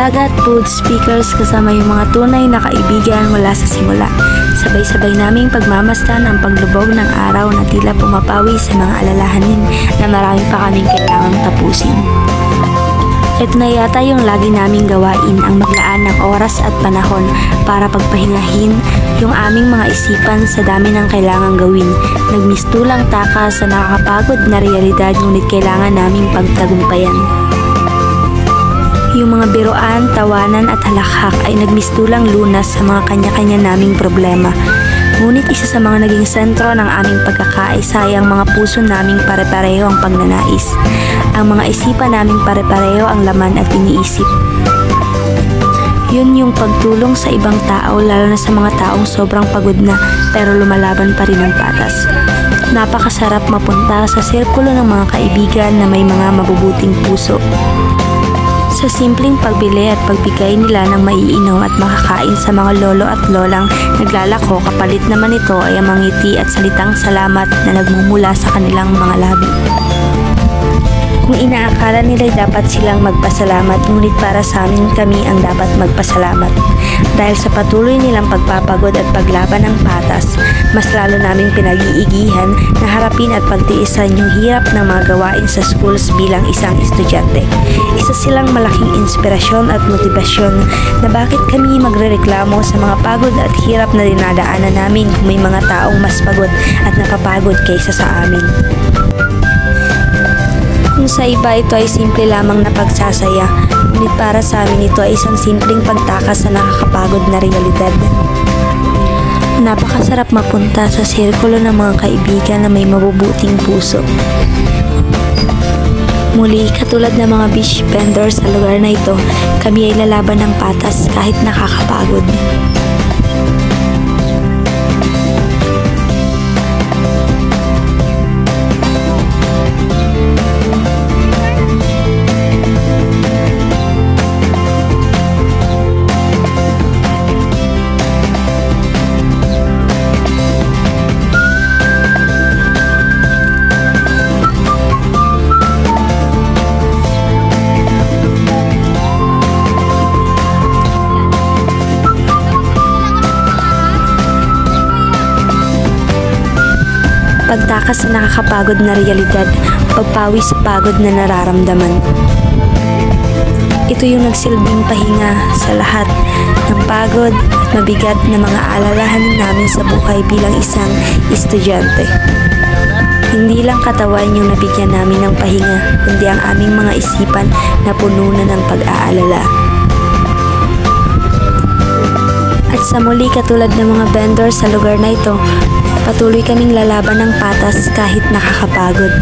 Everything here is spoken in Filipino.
Dagat Food Speakers kasama yung mga tunay na kaibigan mula sa simula. Sabay-sabay naming pagmamasdan ang paglubog ng araw na tila pumapawi sa mga alalahanin na marami pa kaming kailangang tapusin. Ito na yata yung lagi naming gawain, ang maglaan ng oras at panahon para pagpahingahin yung aming mga isipan sa dami ng kailangang gawin. Nagmistulang taka sa nakakapagod na realidad ngunit kailangan naming pagtagumpayan. Yung mga biruan, tawanan at halakhak ay nagmistulang lunas sa mga kanya-kanya naming problema. Ngunit isa sa mga naging sentro ng aming pagkakaisa ay ang mga puso naming pare-pareho ang pagnanais. Ang mga isipan naming pare-pareho ang laman at iniisip. Yun yung pagtulong sa ibang tao, lalo na sa mga taong sobrang pagod na pero lumalaban pa rin ng patas. Napakasarap mapunta sa sirkulo ng mga kaibigan na may mga mabubuting puso. Sa simpleng pagbili at pagbigay nila ng maiinom at makakain sa mga lolo at lolang naglalako, kapalit naman ito ay ang mga ngiti at salitang salamat na nagmumula sa kanilang mga labi. Kung inaakala nila'y dapat silang magpasalamat, ngunit para sa amin kami ang dapat magpasalamat. Dahil sa patuloy nilang pagpapagod at paglaban ng patas, mas lalo naming pinag-iigihan na harapin at pagtiisan yung hirap ng mga gawain sa schools bilang isang estudyante. Isa silang malaking inspirasyon at motibasyon na bakit kami magrereklamo sa mga pagod at hirap na dinadaanan namin kung may mga taong mas pagod at napapagod kaysa sa amin. Kung sa iba ito ay simple lamang na pagsasaya, ngunit para sa amin ito ay isang simpleng pagtakas sa nakakapagod na realidad. Napakasarap mapunta sa sirkulo ng mga kaibigan na may mabubuting puso. Muli, katulad ng mga beach vendors sa lugar na ito, kami ay lalaban ng patas kahit nakakapagod. Pagtakas sa nakakapagod na realidad, pagpawi sa pagod na nararamdaman. Ito yung nagsilbing pahinga sa lahat ng pagod at mabigat na mga alalahanin namin sa buhay bilang isang estudyante. Hindi lang katawan yung nabigyan namin ng pahinga, kundi ang aming mga isipan na puno na ng pag-aalala. At sa muli, katulad ng mga vendors sa lugar na ito, patuloy kaming lalaban ng patas kahit nakakapagod.